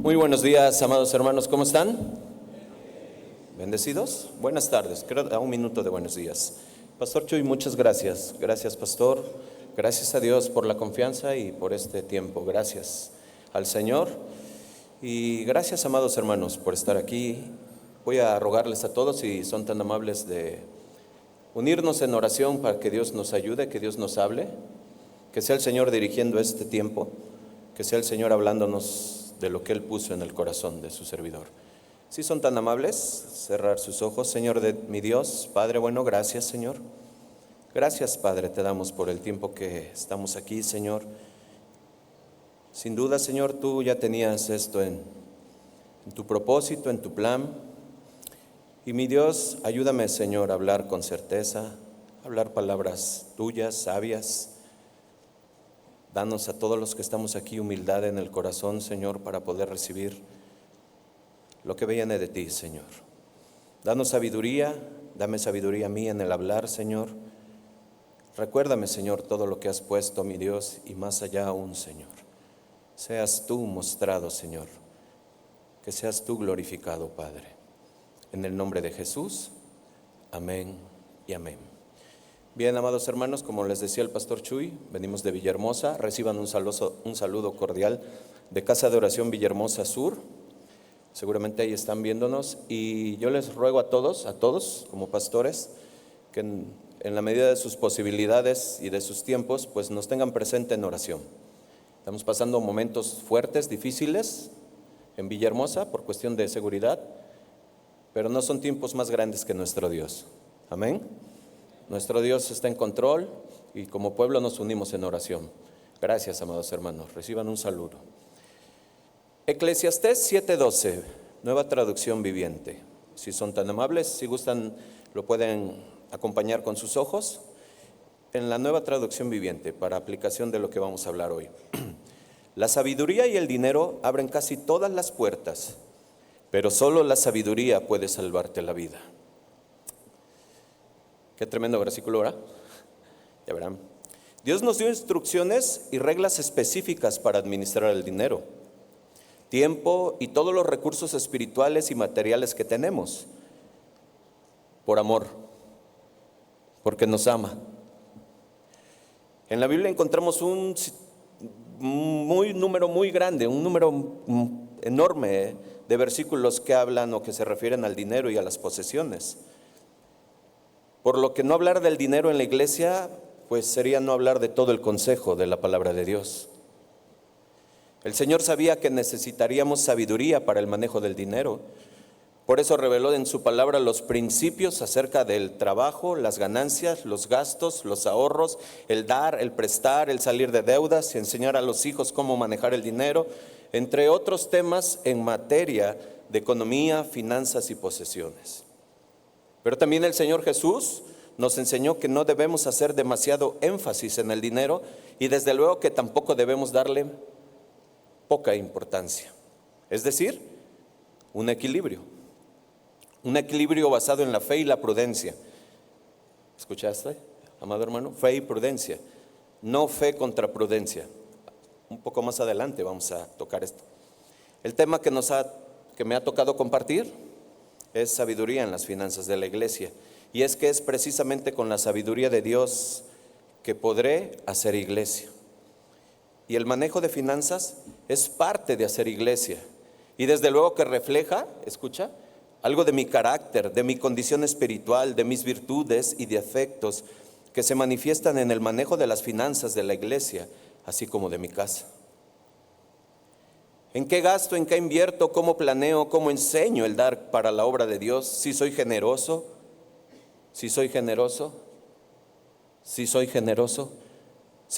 Muy buenos días, amados hermanos, ¿cómo están? ¿Bendecidos? Buenas tardes, creo a un minuto de buenos días. Pastor Chuy, muchas gracias. Gracias, pastor. Gracias a Dios por la confianza y por este tiempo. Gracias al Señor. Y gracias, amados hermanos, por estar aquí. Voy a rogarles a todos, si son tan amables, de unirnos en oración para que Dios nos ayude, que Dios nos hable, que sea el Señor dirigiendo este tiempo, que sea el Señor hablándonos de lo que Él puso en el corazón de su servidor. Si son tan amables, cerrar sus ojos. Señor de mi Dios, Padre bueno, gracias, Señor. Gracias, Padre, te damos por el tiempo que estamos aquí, Señor. Sin duda, Señor, tú ya tenías esto en tu propósito, en tu plan. Y mi Dios, ayúdame, Señor, a hablar con certeza, a hablar palabras tuyas, sabias. Danos a todos los que estamos aquí humildad en el corazón, Señor, para poder recibir lo que viene de ti, Señor. Danos sabiduría, dame sabiduría a mí en el hablar, Señor. Recuérdame, Señor, todo lo que has puesto, mi Dios, y más allá aún, Señor. Seas tú mostrado, Señor. Que seas tú glorificado, Padre. En el nombre de Jesús, amén y amén. Bien, amados hermanos, como les decía el pastor Chuy, venimos de Villahermosa. Reciban un saludo cordial de Casa de Oración Villahermosa Sur. Seguramente ahí están viéndonos. Y yo les ruego a todos como pastores, que en la medida de sus posibilidades y de sus tiempos, pues nos tengan presente en oración. Estamos pasando momentos fuertes, difíciles en Villahermosa por cuestión de seguridad, pero no son tiempos más grandes que nuestro Dios. Amén. Nuestro Dios está en control y como pueblo nos unimos en oración. Gracias, amados hermanos. Reciban un saludo. Eclesiastés 7:12, nueva traducción viviente. Si son tan amables, si gustan, lo pueden acompañar con sus ojos. En la nueva traducción viviente, para aplicación de lo que vamos a hablar hoy. La sabiduría y el dinero abren casi todas las puertas, pero solo la sabiduría puede salvarte la vida. Qué tremendo versículo, ¿verdad? Ya verán. Dios nos dio instrucciones y reglas específicas para administrar el dinero, tiempo y todos los recursos espirituales y materiales que tenemos, por amor, porque nos ama. En la Biblia encontramos un número muy grande, un número enorme de versículos que hablan o que se refieren al dinero y a las posesiones. Por lo que no hablar del dinero en la iglesia, pues sería no hablar de todo el consejo de la palabra de Dios. El Señor sabía que necesitaríamos sabiduría para el manejo del dinero. Por eso reveló en su palabra los principios acerca del trabajo, las ganancias, los gastos, los ahorros, el dar, el prestar, el salir de deudas y enseñar a los hijos cómo manejar el dinero, entre otros temas en materia de economía, finanzas y posesiones. Pero también el Señor Jesús nos enseñó que no debemos hacer demasiado énfasis en el dinero y desde luego que tampoco debemos darle poca importancia. Es decir, un equilibrio basado en la fe y la prudencia. ¿Escuchaste, amado hermano? Fe y prudencia, no fe contra prudencia. Un poco más adelante vamos a tocar esto. El tema que me ha tocado compartir es sabiduría en las finanzas de la iglesia. Y es que es precisamente con la sabiduría de Dios que podré hacer iglesia. Y el manejo de finanzas es parte de hacer iglesia. Y desde luego que refleja, escucha, algo de mi carácter, de mi condición espiritual, de mis virtudes y de afectos que se manifiestan en el manejo de las finanzas de la iglesia, así como de mi casa. ¿En qué gasto, en qué invierto, cómo planeo, cómo enseño el dar para la obra de Dios? Si soy generoso, si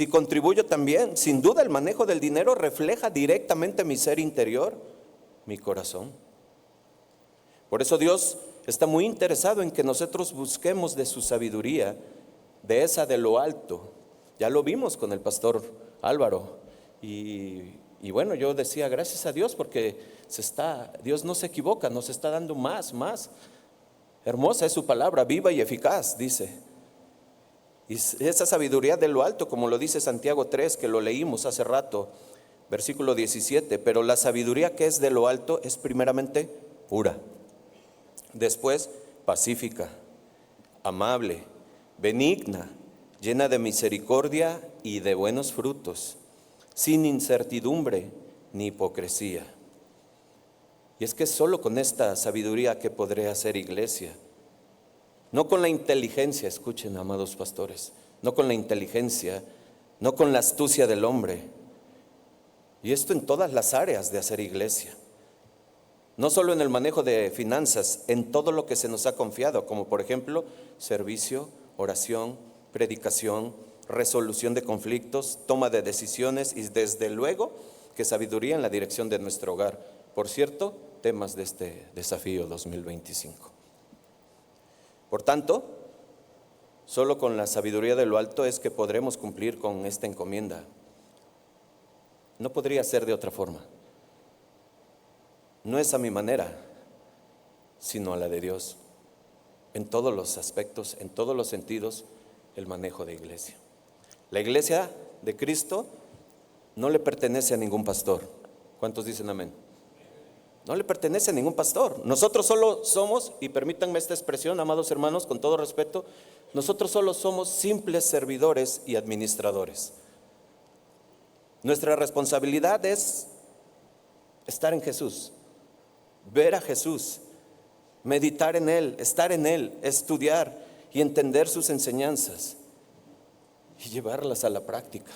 contribuyo también. Sin duda el manejo del dinero refleja directamente mi ser interior, mi corazón. Por eso Dios está muy interesado en que nosotros busquemos de su sabiduría, de esa de lo alto. Ya lo vimos con el pastor Álvaro y bueno, yo decía gracias a Dios porque Dios no se equivoca, nos está dando más. Hermosa es su palabra, viva y eficaz, dice. Y esa sabiduría de lo alto, como lo dice Santiago 3, que lo leímos hace rato, Versículo 17, pero la sabiduría que es de lo alto es primeramente pura, después pacífica, amable, benigna, llena de misericordia y de buenos frutos, sin incertidumbre ni hipocresía. Y es que solo con esta sabiduría que podré hacer iglesia, no con la inteligencia, escuchen, amados pastores, no con la inteligencia, no con la astucia del hombre. Y esto en todas las áreas de hacer iglesia. No solo en el manejo de finanzas, en todo lo que se nos ha confiado, como por ejemplo, servicio, oración, predicación, resolución de conflictos, toma de decisiones y desde luego que sabiduría en la dirección de nuestro hogar. Por cierto, temas de este desafío 2025. Por tanto, solo con la sabiduría de lo alto es que podremos cumplir con esta encomienda. No podría ser de otra forma. No es a mi manera, sino a la de Dios. En todos los aspectos, en todos los sentidos, el manejo de iglesia. La iglesia de Cristo no le pertenece a ningún pastor. ¿Cuántos dicen amén? No le pertenece a ningún pastor. Nosotros solo somos, y permítanme esta expresión, amados hermanos, con todo respeto, nosotros solo somos simples servidores y administradores. Nuestra responsabilidad es estar en Jesús, ver a Jesús, meditar en Él, estar en Él, estudiar y entender sus enseñanzas y llevarlas a la práctica.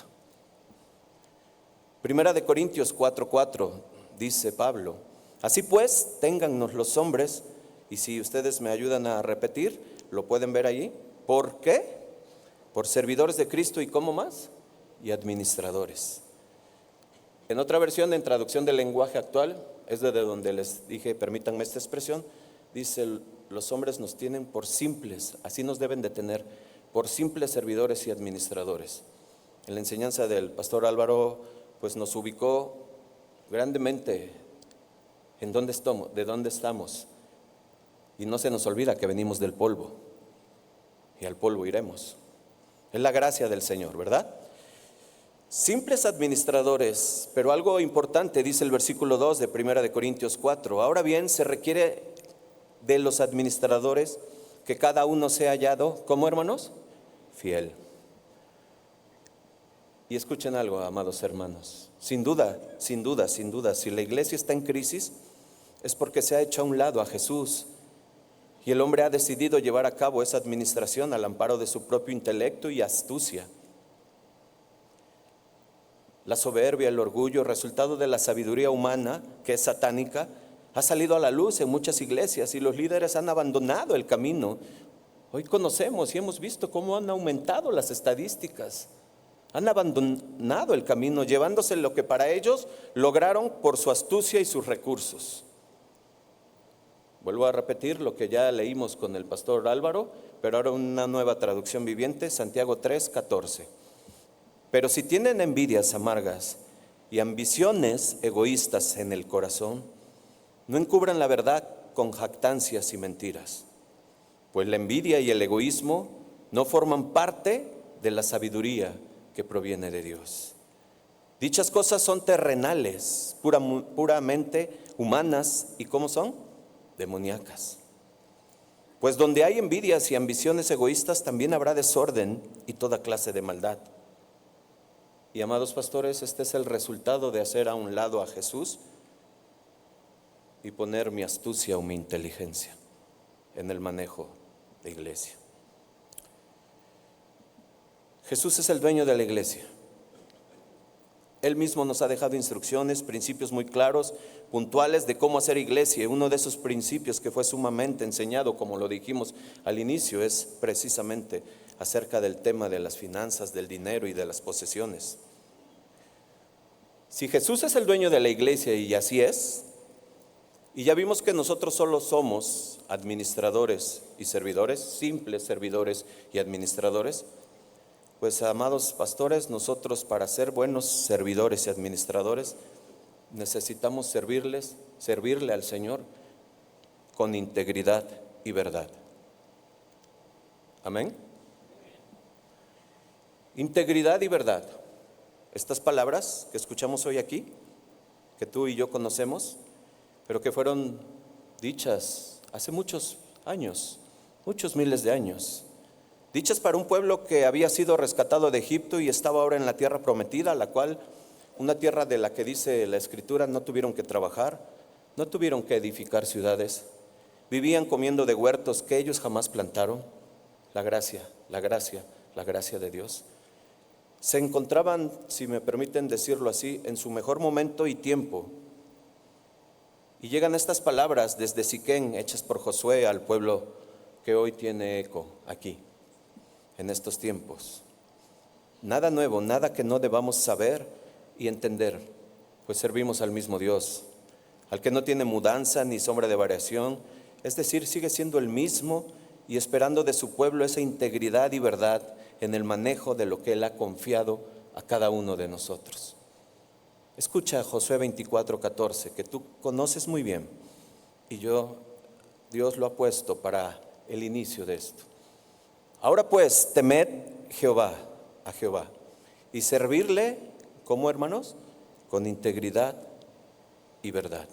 Primera de Corintios 4:4 dice Pablo: así pues, téngannos los hombres, y si ustedes me ayudan a repetir, lo pueden ver allí. ¿Por qué? Por servidores de Cristo y ¿cómo más? Y administradores. En otra versión, en traducción del lenguaje actual, es de donde les dije, permítanme esta expresión, dice: los hombres nos tienen por simples, así nos deben de tener, por simples servidores y administradores. En la enseñanza del pastor Álvaro, pues nos ubicó grandemente en dónde estamos, de dónde estamos, y no se nos olvida que venimos del polvo, y al polvo iremos. Es la gracia del Señor, ¿verdad? Simples administradores, pero algo importante, dice el versículo 2 de 1 de Corintios 4. Ahora bien, se requiere de los administradores que cada uno sea hallado, ¿cómo, hermanos? Fiel. Y escuchen algo, amados hermanos, sin duda, si la iglesia está en crisis, es porque se ha hecho a un lado a Jesús, y el hombre ha decidido llevar a cabo esa administración al amparo de su propio intelecto y astucia. La soberbia, el orgullo, resultado de la sabiduría humana, que es satánica, ha salido a la luz en muchas iglesias y los líderes han abandonado el camino. Hoy conocemos y hemos visto cómo han aumentado las estadísticas. Han abandonado el camino, llevándose lo que para ellos lograron por su astucia y sus recursos. Vuelvo a repetir lo que ya leímos con el pastor Álvaro, pero ahora una nueva traducción viviente, Santiago 3:14. Pero si tienen envidias amargas y ambiciones egoístas en el corazón, no encubran la verdad con jactancias y mentiras, pues la envidia y el egoísmo no forman parte de la sabiduría que proviene de Dios. Dichas cosas son terrenales, puramente humanas, ¿y cómo son? Demoníacas. Pues donde hay envidias y ambiciones egoístas, también habrá desorden y toda clase de maldad. Y amados pastores, este es el resultado de hacer a un lado a Jesús y poner mi astucia o mi inteligencia en el manejo de iglesia. Jesús es el dueño de la iglesia. Él mismo nos ha dejado instrucciones, principios muy claros, puntuales de cómo hacer iglesia. Y uno de esos principios que fue sumamente enseñado, como lo dijimos al inicio, es precisamente acerca del tema de las finanzas, del dinero y de las posesiones. Si Jesús es el dueño de la iglesia, y así es, y ya vimos que nosotros solo somos administradores y servidores, simples servidores y administradores, pues amados pastores, nosotros para ser buenos servidores y administradores necesitamos servirle al Señor con integridad y verdad. Amén. Integridad y verdad. estas palabras que escuchamos hoy aquí, que tú y yo conocemos, pero que fueron dichas hace muchos años, muchos miles de años, dichas para un pueblo que había sido rescatado de Egipto y estaba ahora en la tierra prometida, la cual, una tierra de la que dice la Escritura, no tuvieron que trabajar, no tuvieron que edificar ciudades, vivían comiendo de huertos que ellos jamás plantaron. La gracia, la gracia, la gracia de Dios. Se encontraban, si me permiten decirlo así, en su mejor momento y tiempo. Y llegan estas palabras desde Siquén, hechas por Josué al pueblo que hoy tiene eco aquí, en estos tiempos. Nada nuevo, nada que no debamos saber y entender, pues servimos al mismo Dios, al que no tiene mudanza ni sombra de variación, es decir, sigue siendo el mismo y esperando de su pueblo esa integridad y verdad en el manejo de lo que Él ha confiado a cada uno de nosotros. Escucha Josué 24:14, que tú conoces muy bien, y Dios lo ha puesto para el inicio de esto. Ahora pues, temed a Jehová, y servirle, ¿cómo, hermanos? Con integridad y verdad.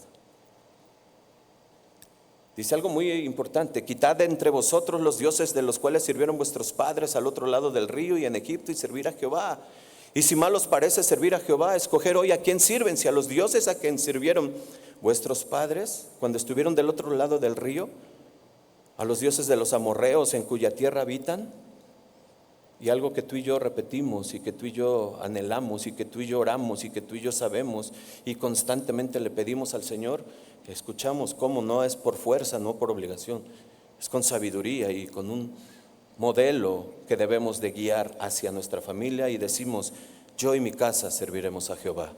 Dice algo muy importante: quitad de entre vosotros los dioses de los cuales sirvieron vuestros padres al otro lado del río y en Egipto, y servir a Jehová. Y si mal os parece servir a Jehová, escoger hoy a quién sirven, si a los dioses a quien sirvieron vuestros padres cuando estuvieron del otro lado del río, a los dioses de los amorreos en cuya tierra habitan. Y algo que tú y yo repetimos, y que tú y yo anhelamos, y que tú y yo oramos, y que tú y yo sabemos, y constantemente le pedimos al Señor, que escuchamos cómo no es por fuerza, no por obligación, es con sabiduría y con un modelo que debemos de guiar hacia nuestra familia, y decimos: yo y mi casa serviremos a Jehová.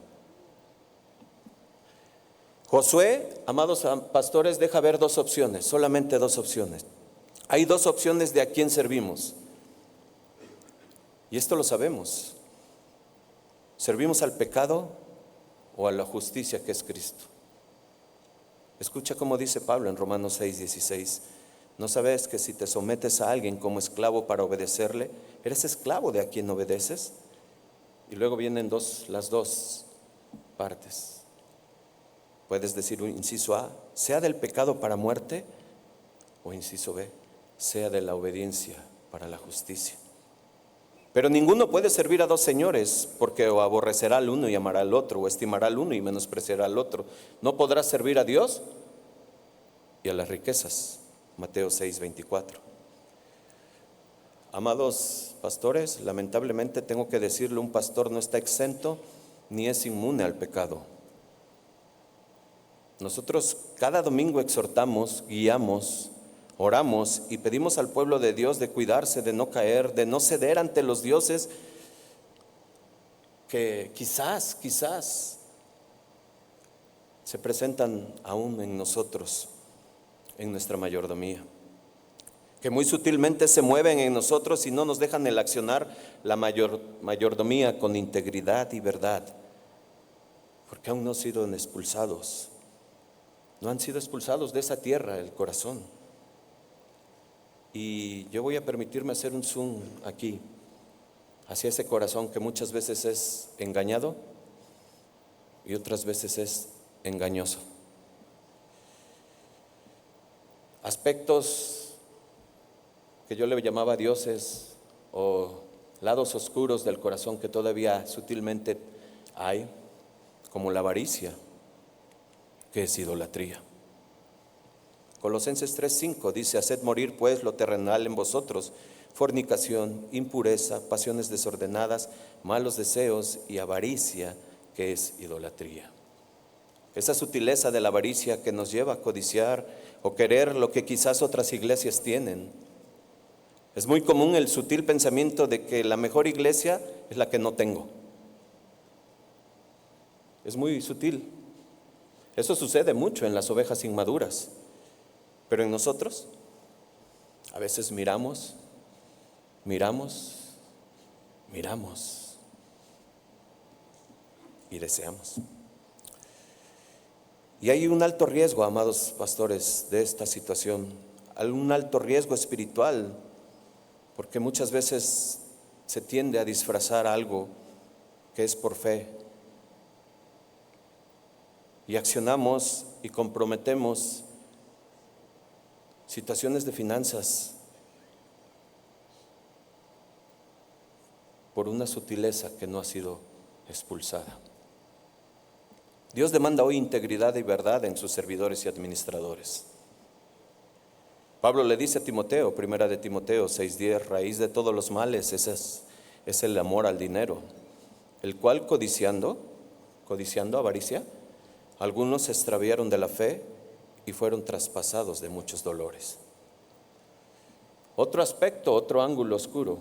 Josué, amados pastores, deja ver dos opciones, solamente dos opciones. Hay dos opciones de a quién servimos. Y esto lo sabemos. ¿Servimos al pecado o a la justicia que es Cristo? Escucha cómo dice Pablo en Romanos 6:16. ¿No sabes que si te sometes a alguien como esclavo para obedecerle, eres esclavo de a quien obedeces? Y luego vienen las dos partes. Puedes decir, inciso A, sea del pecado para muerte, o inciso B, sea de la obediencia para la justicia. Pero ninguno puede servir a dos señores, porque o aborrecerá al uno y amará al otro, o estimará al uno y menospreciará al otro. No podrá servir a Dios y a las riquezas. Mateo 6:24. Amados pastores, lamentablemente tengo que decirlo, un pastor no está exento ni es inmune al pecado. Nosotros cada domingo exhortamos, guiamos, oramos y pedimos al pueblo de Dios de cuidarse, de no caer, de no ceder ante los dioses que quizás se presentan aún en nosotros, en nuestra mayordomía, que muy sutilmente se mueven en nosotros y no nos dejan el accionar la mayordomía con integridad y verdad, porque aún no han sido expulsados, no han sido expulsados de esa tierra, el corazón. Y yo voy a permitirme hacer un zoom aquí, hacia ese corazón que muchas veces es engañado y otras veces es engañoso. Aspectos que yo le llamaba dioses o lados oscuros del corazón que todavía sutilmente hay, como la avaricia, que es idolatría. Colosenses 3:5 dice: haced morir pues lo terrenal en vosotros, fornicación, impureza, pasiones desordenadas, malos deseos y avaricia, que es idolatría. Esa sutileza de la avaricia que nos lleva a codiciar o querer lo que quizás otras iglesias tienen. Es muy común el sutil pensamiento de que la mejor iglesia es la que no tengo. Es muy sutil. Eso sucede mucho en las ovejas inmaduras. Pero en nosotros, a veces miramos y deseamos. Y hay un alto riesgo, amados pastores, de esta situación, un alto riesgo espiritual, porque muchas veces se tiende a disfrazar algo que es por fe. Y accionamos y comprometemos situaciones de finanzas por una sutileza que no ha sido expulsada. Dios demanda hoy integridad y verdad en sus servidores y administradores. Pablo le dice a Timoteo, primera de Timoteo 6:10, raíz de todos los males es el amor al dinero, el cual codiciando, avaricia, algunos se extraviaron de la fe y fueron traspasados de muchos dolores. Otro aspecto, otro ángulo oscuro.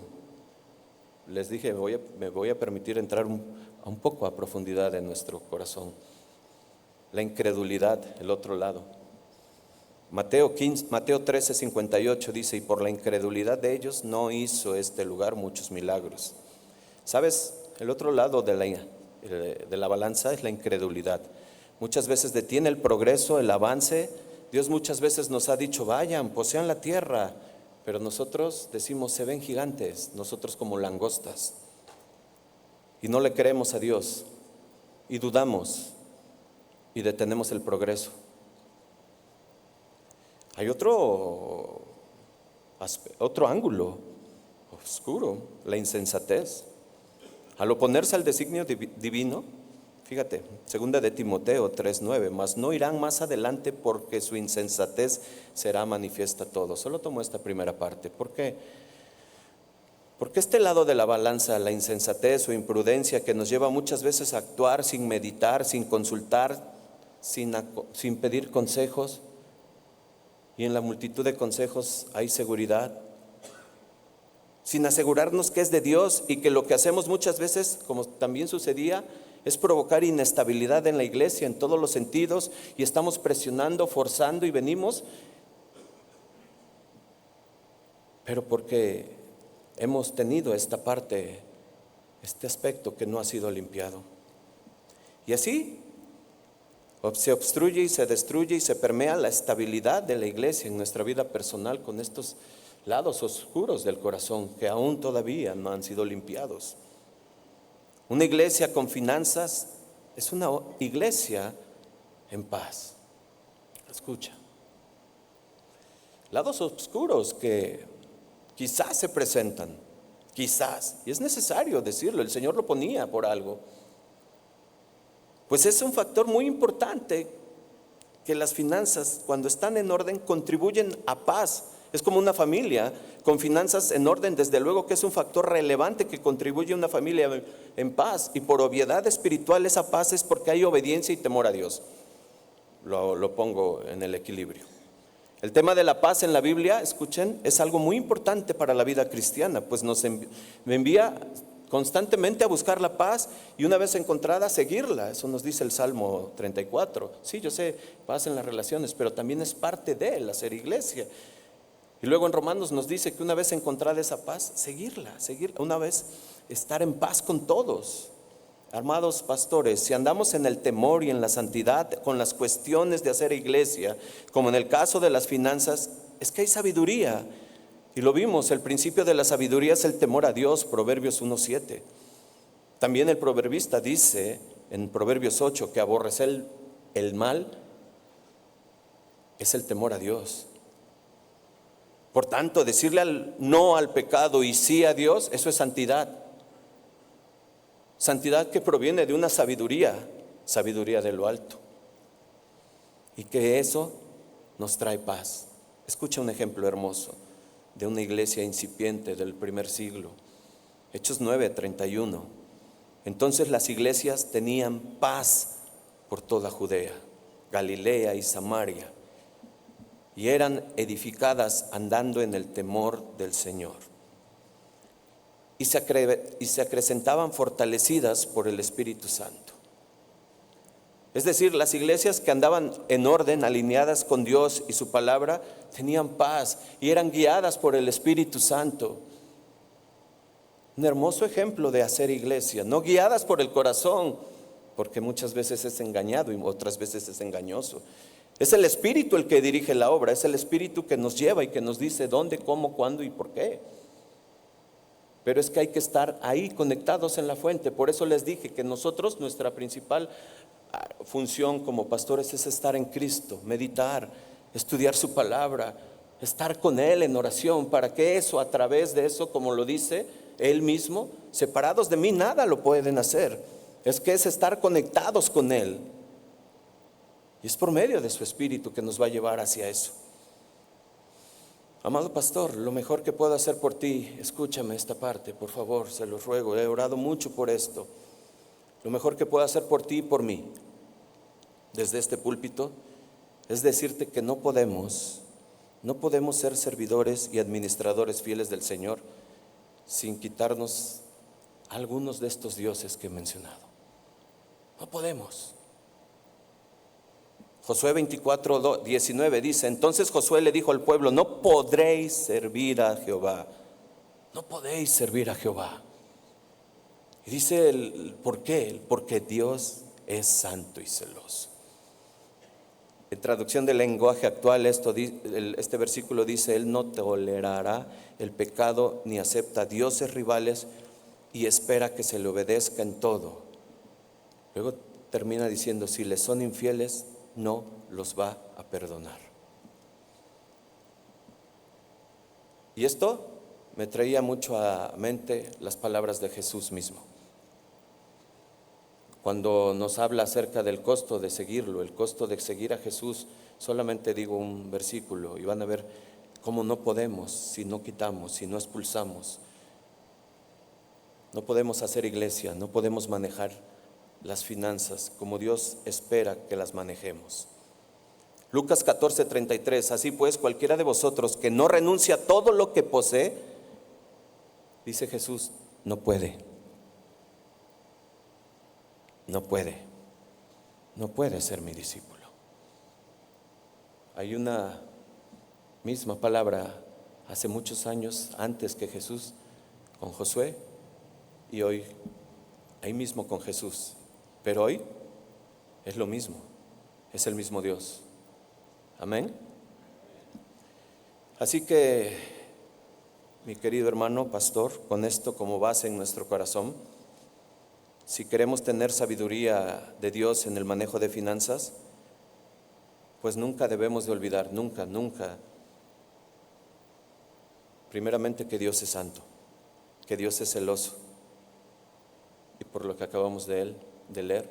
Les dije, me voy a permitir entrar un poco a profundidad en nuestro corazón. La incredulidad, el otro lado. Mateo 13:58 dice, y por la incredulidad de ellos no hizo este lugar muchos milagros. ¿Sabes? El otro lado de la balanza es la incredulidad. Muchas veces detiene el progreso, el avance. Dios muchas veces nos ha dicho, vayan, posean la tierra. Pero nosotros decimos, se ven gigantes, nosotros como langostas. Y no le creemos a Dios. Y dudamos. Y detenemos el progreso. Hay otro ángulo oscuro, la insensatez. Al oponerse al designio divino, fíjate, segunda de Timoteo 3:9, mas no irán más adelante porque su insensatez será manifiesta a todos. Solo tomo esta primera parte. ¿Por qué? Porque este lado de la balanza, la insensatez o imprudencia que nos lleva muchas veces a actuar sin meditar, sin consultar, sin pedir consejos, y en la multitud de consejos hay seguridad, sin asegurarnos que es de Dios y que lo que hacemos muchas veces, como también sucedía, es provocar inestabilidad en la iglesia en todos los sentidos, y estamos presionando, forzando y venimos, pero porque hemos tenido esta parte, este aspecto que no ha sido limpiado. Y así se obstruye y se destruye y se permea la estabilidad de la iglesia en nuestra vida personal con estos lados oscuros del corazón que aún todavía no han sido limpiados. Una iglesia con finanzas es una iglesia en paz. Escucha. Lados oscuros que quizás se presentan, quizás, y es necesario decirlo, el Señor lo ponía por algo. Pues es un factor muy importante que las finanzas, cuando están en orden, contribuyen a paz. Es como una familia con finanzas en orden, desde luego que es un factor relevante que contribuye a una familia en paz. Y por obviedad espiritual esa paz es porque hay obediencia y temor a Dios. Lo pongo en el equilibrio. El tema de la paz en la Biblia, escuchen, es algo muy importante para la vida cristiana, pues nos envía constantemente a buscar la paz y una vez encontrada, seguirla. Eso nos dice el Salmo 34. Sí, yo sé, paz en las relaciones, pero también es parte de él, hacer iglesia. Y luego en Romanos nos dice que una vez encontrada esa paz, seguirla, una vez estar en paz con todos. Amados pastores, si andamos en el temor y en la santidad con las cuestiones de hacer iglesia, como en el caso de las finanzas, es que hay sabiduría. Y lo vimos, el principio de la sabiduría es el temor a Dios, Proverbios 1:7. También el proverbista dice en Proverbios 8 que aborrecer el mal es el temor a Dios. Por tanto, decirle no al pecado y sí a Dios, eso es santidad. Santidad que proviene de una sabiduría de lo alto. Y que eso nos trae paz. Escucha un ejemplo hermoso de una iglesia incipiente del primer siglo. Hechos 9:31. Entonces las iglesias tenían paz por toda Judea, Galilea y Samaria, y eran edificadas andando en el temor del Señor. Y se acrecentaban fortalecidas por el Espíritu Santo. Es decir, las iglesias que andaban en orden, alineadas con Dios y su palabra, tenían paz y eran guiadas por el Espíritu Santo. Un hermoso ejemplo de hacer iglesia, no guiadas por el corazón, porque muchas veces es engañado y otras veces es engañoso. Es el Espíritu el que dirige la obra, es el Espíritu que nos lleva y que nos dice dónde, cómo, cuándo y por qué. Pero es que hay que estar ahí conectados en la fuente. Por eso les dije que nosotros, nuestra principal función como pastores es estar en Cristo, meditar, estudiar su palabra, estar con Él en oración, para que eso, a través de eso, como lo dice Él mismo, separados de mí nada lo pueden hacer. Es que es estar conectados con Él. Y es por medio de su Espíritu que nos va a llevar hacia eso. Amado pastor, lo mejor que puedo hacer por ti, escúchame esta parte, por favor, se los ruego, he orado mucho por esto. Lo mejor que puedo hacer por ti y por mí, desde este púlpito, es decirte que no podemos ser servidores y administradores fieles del Señor sin quitarnos algunos de estos dioses que he mencionado. No podemos. Josué 24:19 dice: entonces Josué le dijo al pueblo: no podréis servir a Jehová. No podéis servir a Jehová. Y dice ¿por qué? Porque Dios es santo y celoso. En traducción del lenguaje actual, este versículo dice: Él no tolerará el pecado ni acepta dioses rivales y espera que se le obedezca en todo. Luego termina diciendo: si les son infieles, no los va a perdonar. Y esto me traía mucho a mente las palabras de Jesús mismo. Cuando nos habla acerca del costo de seguirlo, el costo de seguir a Jesús, solamente digo un versículo y van a ver cómo no podemos si no quitamos, si no expulsamos. No podemos hacer iglesia, no podemos manejar las finanzas como Dios espera que las manejemos. Lucas 14:33: así pues, cualquiera de vosotros que no renuncia a todo lo que posee, dice Jesús, no puede ser mi discípulo. Hay una misma palabra hace muchos años antes que Jesús con Josué, y hoy ahí mismo con Jesús. Pero hoy es lo mismo, es el mismo Dios. Amén. Así que, mi querido hermano pastor, con esto como base en nuestro corazón, si queremos tener sabiduría de Dios en el manejo de finanzas, pues nunca debemos de olvidar, nunca, primeramente que Dios es santo, que Dios es celoso. Y por lo que acabamos de leer,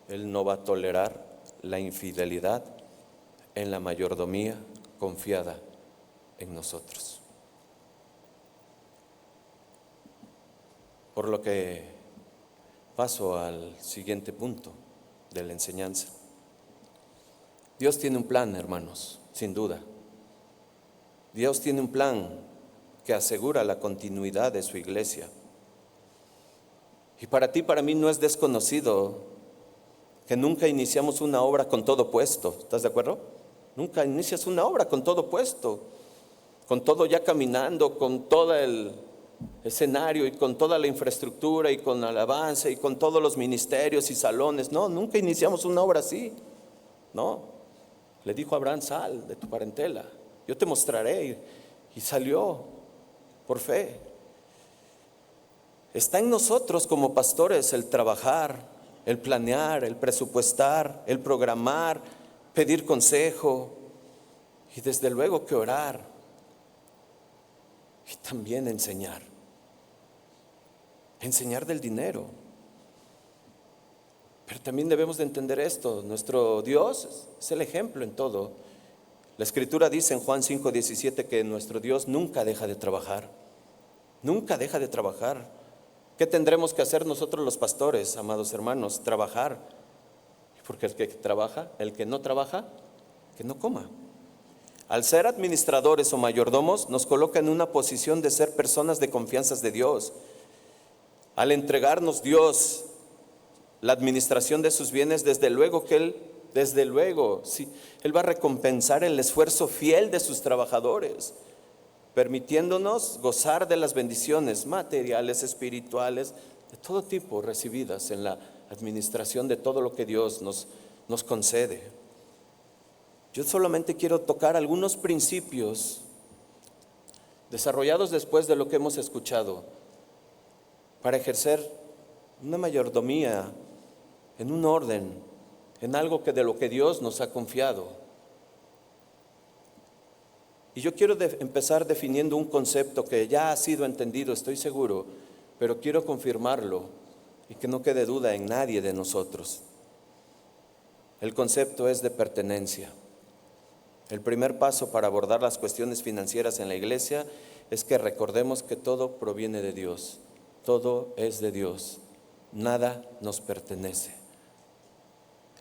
Él no va a tolerar la infidelidad en la mayordomía confiada en nosotros. Por lo que paso al siguiente punto de la enseñanza. Dios tiene un plan, hermanos, sin duda. Dios tiene un plan que asegura la continuidad de su iglesia. Y para ti, para mí no es desconocido que nunca iniciamos una obra con todo puesto. ¿Estás de acuerdo? Nunca inicias una obra con todo puesto, con todo ya caminando, con todo el escenario y con toda la infraestructura y con alabanza y con todos los ministerios y salones. No, nunca iniciamos una obra así. No, le dijo a Abraham: sal de tu parentela, yo te mostraré. Y salió por fe. Está en nosotros como pastores el trabajar, el planear, el presupuestar, el programar, pedir consejo y desde luego que orar y también enseñar del dinero. Pero también debemos de entender esto: nuestro Dios es el ejemplo en todo. La Escritura dice en Juan 5:17 que nuestro Dios nunca deja de trabajar, nunca deja de trabajar. ¿Qué tendremos que hacer nosotros los pastores, amados hermanos? Trabajar. Porque el que trabaja, el que no trabaja, que no coma. Al ser administradores o mayordomos, nos coloca en una posición de ser personas de confianza de Dios. Al entregarnos Dios la administración de sus bienes, desde luego que Él va a recompensar el esfuerzo fiel de sus trabajadores, permitiéndonos gozar de las bendiciones materiales, espirituales, de todo tipo recibidas en la administración de todo lo que Dios nos concede. Yo solamente quiero tocar algunos principios desarrollados después de lo que hemos escuchado para ejercer una mayordomía en un orden, en algo que de lo que Dios nos ha confiado. Y yo quiero empezar definiendo un concepto que ya ha sido entendido, estoy seguro, pero quiero confirmarlo y que no quede duda en nadie de nosotros. El concepto es de pertenencia. El primer paso para abordar las cuestiones financieras en la iglesia es que recordemos que todo proviene de Dios, todo es de Dios, nada nos pertenece.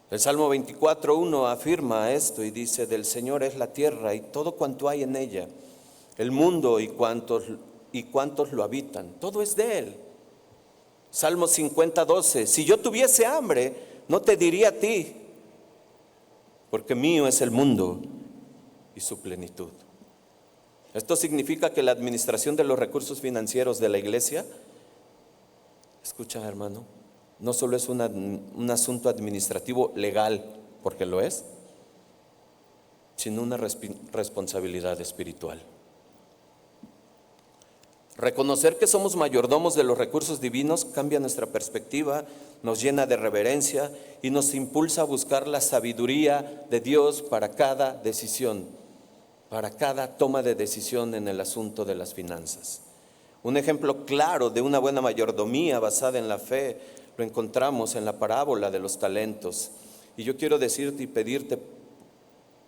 El Salmo 24:1 afirma esto y dice: del Señor es la tierra y todo cuanto hay en ella, el mundo y cuantos lo habitan, todo es de Él. Salmo 50:12: si yo tuviese hambre, no te diría a ti, porque mío es el mundo y su plenitud. Esto significa que la administración de los recursos financieros de la iglesia, escucha hermano, no solo es un asunto administrativo legal, porque lo es, sino una responsabilidad espiritual. Reconocer que somos mayordomos de los recursos divinos cambia nuestra perspectiva, nos llena de reverencia y nos impulsa a buscar la sabiduría de Dios para cada decisión, para cada toma de decisión en el asunto de las finanzas. Un ejemplo claro de una buena mayordomía basada en la fe lo encontramos en la parábola de los talentos. Y yo quiero decirte y pedirte,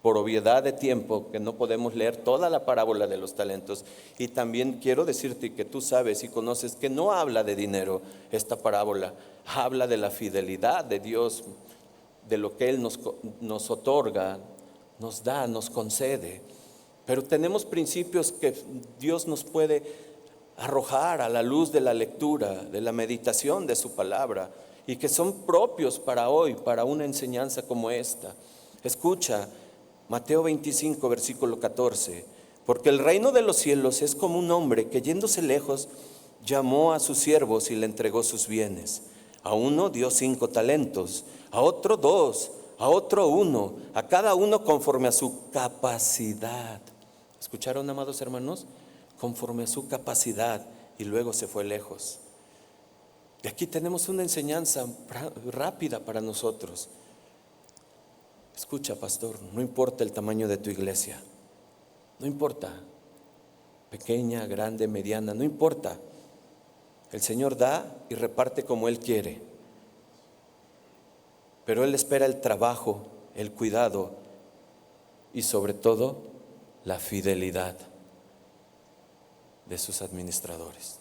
por obviedad de tiempo, que no podemos leer toda la parábola de los talentos. Y también quiero decirte que tú sabes y conoces que no habla de dinero esta parábola, habla de la fidelidad de Dios, de lo que Él nos otorga, nos da, nos concede. Pero tenemos principios que Dios nos puede arrojar a la luz de la lectura, de la meditación de su palabra, y que son propios para hoy, para una enseñanza como esta. Escucha Mateo 25, versículo 14: porque el reino de los cielos es como un hombre que, yéndose lejos, llamó a sus siervos y le entregó sus bienes. A uno dio 5 talentos, a otro 2, a otro 1, a cada uno conforme a su capacidad. ¿Escucharon, amados hermanos? Conforme a su capacidad, y luego se fue lejos. Y aquí tenemos una enseñanza rápida para nosotros. Escucha, pastor, no importa el tamaño de tu iglesia, no importa, pequeña, grande, mediana, no importa. El Señor da y reparte como Él quiere, pero Él espera el trabajo, el cuidado y sobre todo la fidelidad de sus administradores.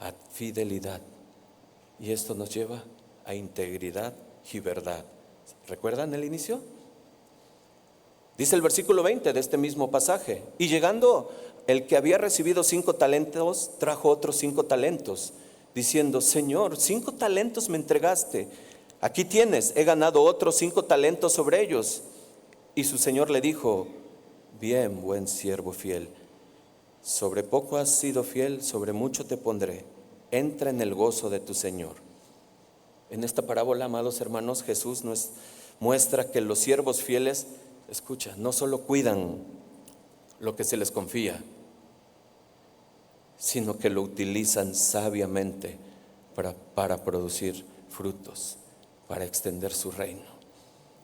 A fidelidad. Y esto nos lleva a integridad y verdad. ¿Recuerdan el inicio? Dice el versículo 20 de este mismo pasaje: y llegando el que había recibido 5 talentos, trajo otros 5 talentos, diciendo: Señor, 5 talentos me entregaste, aquí tienes, he ganado otros 5 talentos sobre ellos. Y su señor le dijo: bien, buen siervo fiel, sobre poco has sido fiel, sobre mucho te pondré, entra en el gozo de tu Señor. En esta parábola, amados hermanos, Jesús nos muestra que los siervos fieles, escucha, no solo cuidan lo que se les confía, sino que lo utilizan sabiamente para producir frutos, para extender su reino.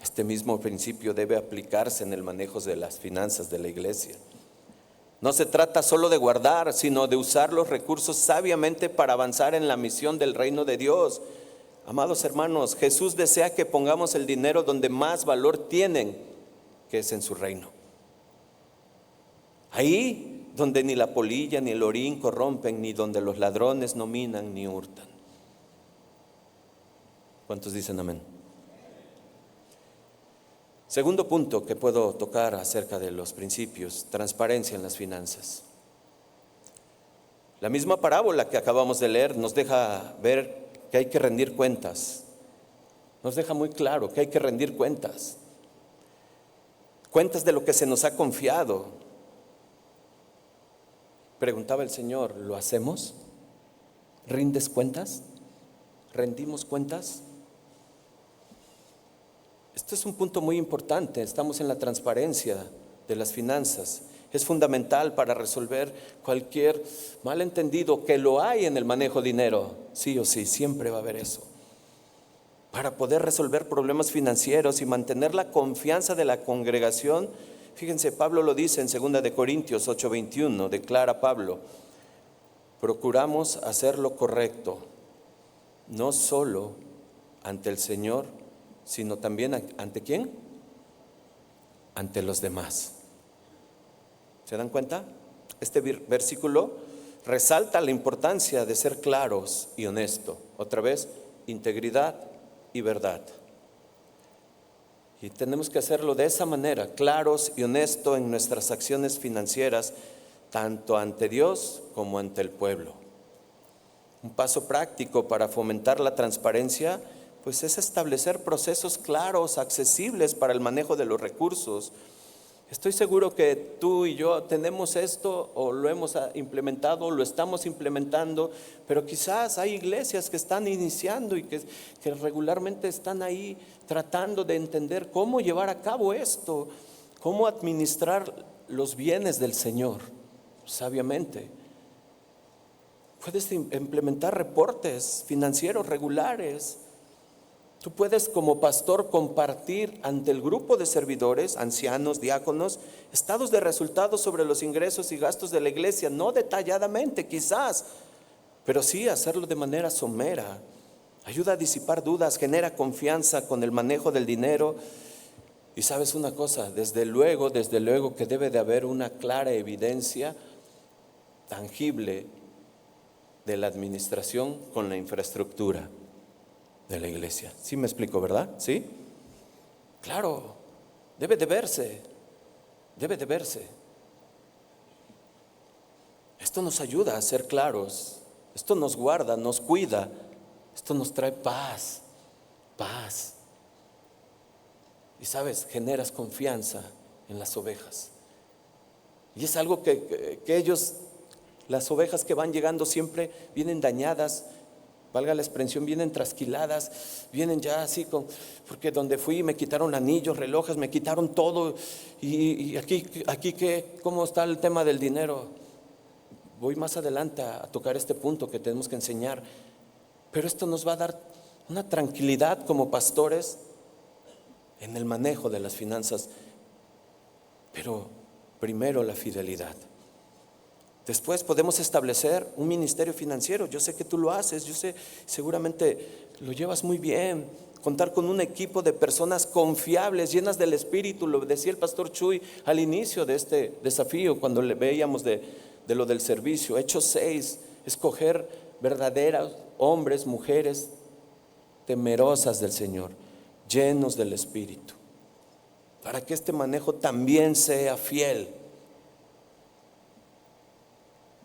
Este mismo principio debe aplicarse en el manejo de las finanzas de la iglesia. No se trata solo de guardar, sino de usar los recursos sabiamente para avanzar en la misión del reino de Dios. Amados hermanos, Jesús desea que pongamos el dinero donde más valor tienen, que es en su reino. Ahí donde ni la polilla ni el orín corrompen, ni donde los ladrones no minan ni hurtan. ¿Cuántos dicen amén? Segundo punto que puedo tocar acerca de los principios: transparencia en las finanzas. La misma parábola que acabamos de leer nos deja ver que hay que rendir cuentas. Nos deja muy claro que hay que rendir cuentas. Cuentas de lo que se nos ha confiado. Preguntaba el Señor: ¿lo hacemos? ¿Rindes cuentas? ¿Rendimos cuentas? Esto es un punto muy importante. Estamos en la transparencia de las finanzas. Es fundamental para resolver cualquier malentendido que lo hay en el manejo de dinero. Sí o sí, siempre va a haber eso. Para poder resolver problemas financieros y mantener la confianza de la congregación, fíjense, Pablo lo dice en 2 de Corintios 8:21, declara Pablo: procuramos hacer lo correcto, no solo ante el Señor, sino también ¿ante quién? Ante los demás. ¿Se dan cuenta? Este versículo resalta la importancia de ser claros y honestos. Otra vez, integridad y verdad. Y tenemos que hacerlo de esa manera, claros y honestos en nuestras acciones financieras, tanto ante Dios como ante el pueblo. Un paso práctico para fomentar la transparencia, pues es establecer procesos claros, accesibles para el manejo de los recursos. Estoy seguro que tú y yo tenemos esto, o lo hemos implementado, o lo estamos implementando, pero quizás hay iglesias que están iniciando y que regularmente están ahí tratando de entender cómo llevar a cabo esto, cómo administrar los bienes del Señor sabiamente. Puedes implementar reportes financieros regulares. Tú puedes, como pastor, compartir ante el grupo de servidores, ancianos, diáconos, estados de resultados sobre los ingresos y gastos de la iglesia, no detalladamente quizás, pero sí hacerlo de manera somera. Ayuda a disipar dudas, genera confianza con el manejo del dinero. Y sabes una cosa, desde luego que debe de haber una clara evidencia tangible de la administración con la infraestructura de la iglesia. ¿Sí me explico, verdad? ¿Sí? Claro, debe de verse. Esto nos ayuda a ser claros, esto nos guarda, nos cuida, esto nos trae paz. Y sabes, generas confianza en las ovejas. Y es algo que ellos, las ovejas que van llegando siempre vienen dañadas, valga la expresión, vienen trasquiladas, vienen ya así porque donde fui me quitaron anillos, relojes, me quitaron todo. Y aquí ¿cómo está el tema del dinero? Voy más adelante a tocar este punto que tenemos que enseñar. Pero esto nos va a dar una tranquilidad como pastores en el manejo de las finanzas. Pero primero la fidelidad. Después podemos establecer un ministerio financiero. Yo sé que tú lo haces, yo sé, seguramente lo llevas muy bien. Contar con un equipo de personas confiables, llenas del Espíritu. Lo decía el pastor Chuy al inicio de este desafío, cuando le veíamos de lo del servicio. Hechos 6, escoger verdaderos hombres, mujeres temerosas del Señor, llenos del Espíritu, para que este manejo también sea fiel.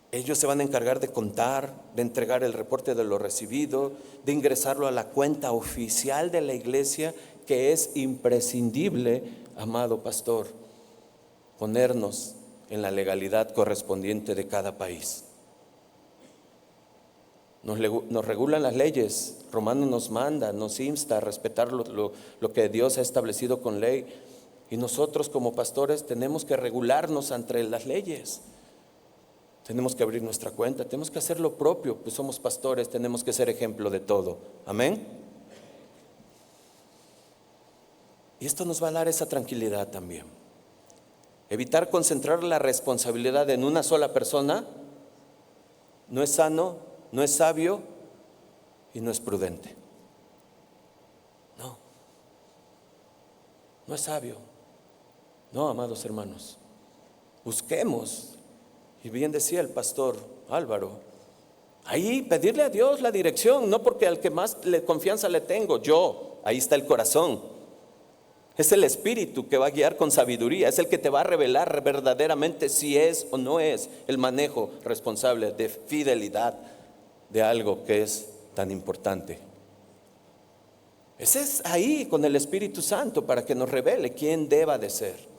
Ellos se van a encargar de contar, de entregar el reporte de lo recibido, de ingresarlo a la cuenta oficial de la iglesia, que es imprescindible, amado pastor, ponernos en la legalidad correspondiente de cada país. Nos regulan las leyes. Romanos nos manda, nos insta a respetar lo que Dios ha establecido con ley. Y nosotros como pastores tenemos que regularnos entre las leyes. Tenemos que abrir nuestra cuenta, tenemos que hacer lo propio, pues somos pastores, tenemos que ser ejemplo de todo. Amén. Y esto nos va a dar esa tranquilidad también. Evitar concentrar la responsabilidad en una sola persona no es sano, no es sabio y no es prudente. No es sabio. No, amados hermanos, busquemos. Y bien decía el pastor Álvaro, ahí pedirle a Dios la dirección, no porque al que más confianza le tengo, yo, ahí está el corazón. Es el Espíritu que va a guiar con sabiduría, es el que te va a revelar verdaderamente si es o no es el manejo responsable de fidelidad de algo que es tan importante. Ese es ahí con el Espíritu Santo para que nos revele quién deba de ser.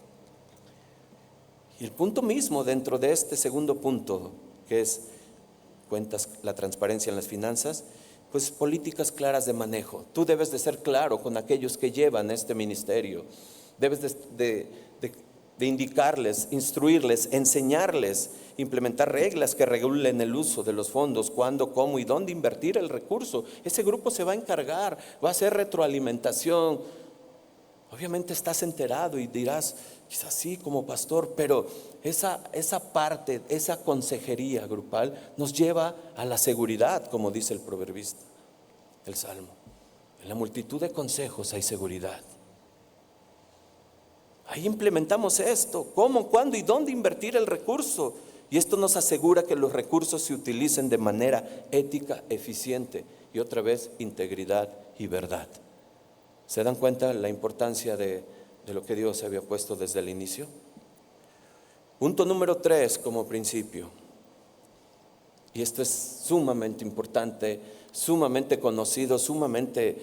Y el punto mismo dentro de este segundo punto, que es cuentas, la transparencia en las finanzas, pues políticas claras de manejo. Tú debes de ser claro con aquellos que llevan este ministerio. Debes de de indicarles, instruirles, enseñarles, implementar reglas que regulen el uso de los fondos, cuándo, cómo y dónde invertir el recurso. Ese grupo se va a encargar, va a hacer retroalimentación. Obviamente estás enterado y dirás, quizás sí como pastor, pero esa parte, esa consejería grupal nos lleva a la seguridad, como dice el proverbista, el Salmo. En la multitud de consejos hay seguridad. Ahí implementamos esto, cómo, cuándo y dónde invertir el recurso. Y esto nos asegura que los recursos se utilicen de manera ética, eficiente y otra vez integridad y verdad. ¿Se dan cuenta la importancia de lo que Dios había puesto desde el inicio? Punto número 3 como principio. Y esto es sumamente importante, sumamente conocido, sumamente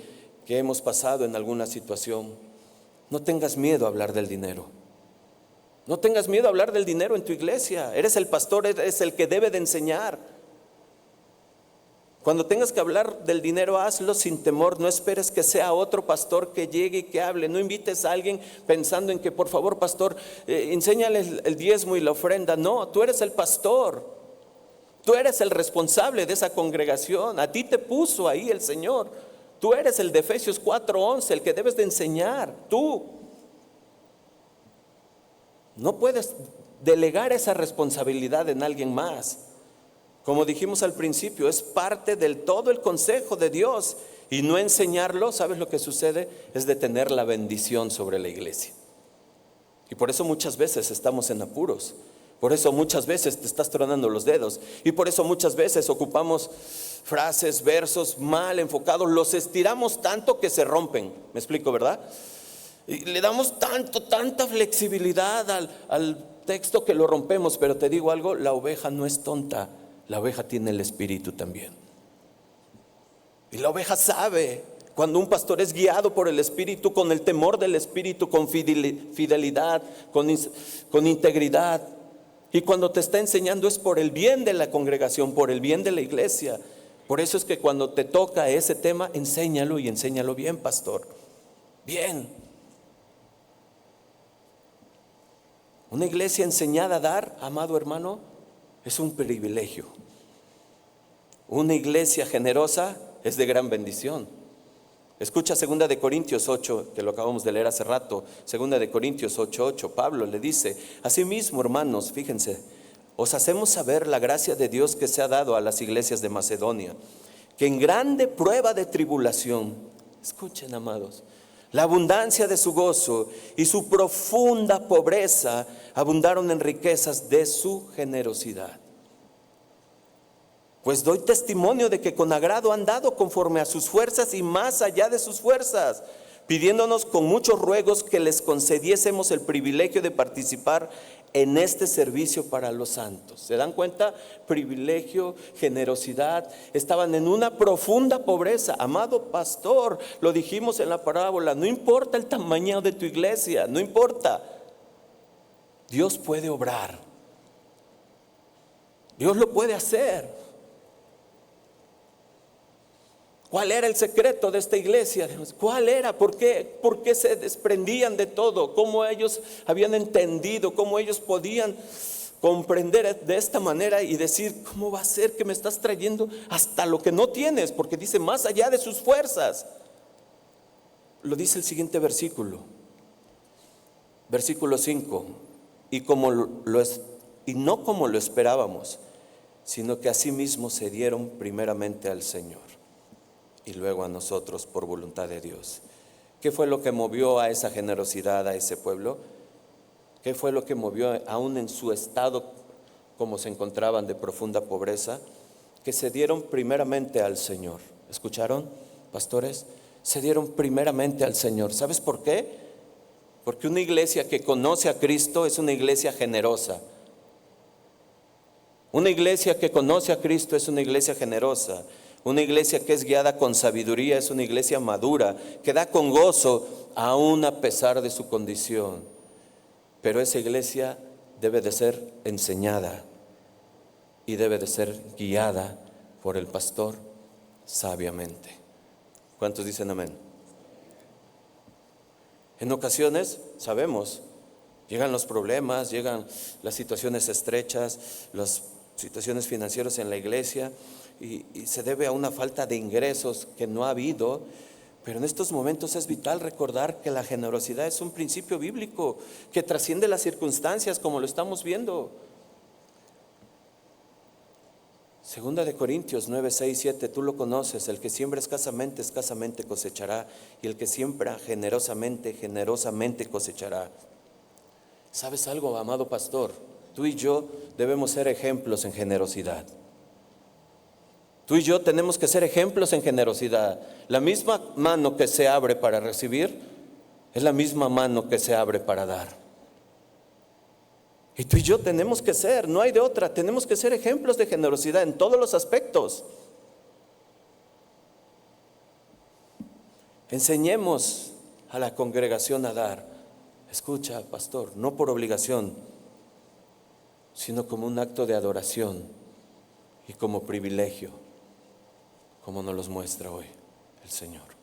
que hemos pasado en alguna situación. No tengas miedo a hablar del dinero. No tengas miedo a hablar del dinero en tu iglesia. Eres el pastor, eres el que debe de enseñar. Cuando tengas que hablar del dinero, hazlo sin temor. No esperes que sea otro pastor que llegue y que hable. No invites a alguien pensando en que, por favor, pastor, enséñale el diezmo y la ofrenda. No, tú eres el pastor. Tú eres el responsable de esa congregación. A ti te puso ahí el Señor. Tú eres el de Efesios 4:11, el que debes de enseñar. Tú. No puedes delegar esa responsabilidad en alguien más. Como dijimos al principio, es parte del todo el consejo de Dios. Y no enseñarlo, ¿sabes lo que sucede? Es detener la bendición sobre la iglesia. Y por eso muchas veces estamos en apuros. Por eso muchas veces te estás tronando los dedos. Y por eso muchas veces ocupamos frases, versos mal enfocados. Los estiramos tanto que se rompen. ¿Me explico, verdad? Y le damos tanta flexibilidad al texto que lo rompemos. Pero te digo algo, la oveja no es tonta. La oveja tiene el espíritu también. Y la oveja sabe cuando un pastor es guiado por el espíritu, con el temor del espíritu, con fidelidad, con integridad. Y cuando te está enseñando es por el bien de la congregación, por el bien de la iglesia. Por eso es que cuando te toca ese tema, enséñalo y enséñalo bien, pastor. Bien. Una iglesia enseñada a dar, amado hermano, es un privilegio. Una iglesia generosa es de gran bendición. Escucha 2 de Corintios 8, que lo acabamos de leer hace rato. 2 de Corintios 8:8. Pablo le dice: asimismo, hermanos, fíjense, os hacemos saber la gracia de Dios que se ha dado a las iglesias de Macedonia, que en grande prueba de tribulación, escuchen, amados, la abundancia de su gozo y su profunda pobreza abundaron en riquezas de su generosidad. Pues doy testimonio de que con agrado han dado conforme a sus fuerzas y más allá de sus fuerzas, pidiéndonos con muchos ruegos que les concediésemos el privilegio de participar en este servicio para los santos. ¿Se dan cuenta? Privilegio, generosidad. Estaban en una profunda pobreza. Amado pastor, lo dijimos en la parábola, no importa el tamaño de tu iglesia, no importa. Dios puede obrar. Dios lo puede hacer. ¿Cuál era el secreto de esta iglesia? ¿Cuál era? ¿Por qué se desprendían de todo? ¿Cómo ellos habían entendido? ¿Cómo ellos podían comprender de esta manera y decir: ¿cómo va a ser que me estás trayendo hasta lo que no tienes? Porque dice más allá de sus fuerzas. Lo dice el siguiente versículo. Versículo 5. Y no como lo esperábamos, sino que asimismo se dieron primeramente al Señor y luego a nosotros por voluntad de Dios. ¿Qué fue lo que movió a esa generosidad a ese pueblo? ¿Qué fue lo que movió aún en su estado como se encontraban de profunda pobreza? Que se dieron primeramente al Señor. ¿Escucharon, pastores? Se dieron primeramente al Señor. ¿Sabes por qué? Porque una iglesia que conoce a Cristo es una iglesia generosa. Una iglesia que conoce a Cristo es una iglesia generosa. Una iglesia que es guiada con sabiduría es una iglesia madura, que da con gozo aún a pesar de su condición. Pero esa iglesia debe de ser enseñada y debe de ser guiada por el pastor sabiamente. ¿Cuántos dicen amén? En ocasiones sabemos Llegan los problemas, llegan las situaciones estrechas, las situaciones financieras en la iglesia y se debe a una falta de ingresos que no ha habido. Pero en estos momentos es vital recordar que la generosidad es un principio bíblico que trasciende las circunstancias como lo estamos viendo. Segunda de Corintios 9, 6, 7, tú lo conoces: el que siembra escasamente cosechará, y el que siembra generosamente, generosamente cosechará. ¿Sabes algo, amado pastor? Tú y yo debemos ser ejemplos en generosidad. Tú y yo tenemos que ser ejemplos en generosidad. La misma mano que se abre para recibir es la misma mano que se abre para dar. Y tú y yo tenemos que ser, no hay de otra, tenemos que ser ejemplos de generosidad en todos los aspectos. Enseñemos a la congregación a dar. Escucha, pastor, no por obligación, sino como un acto de adoración y como privilegio, como nos los muestra hoy el Señor.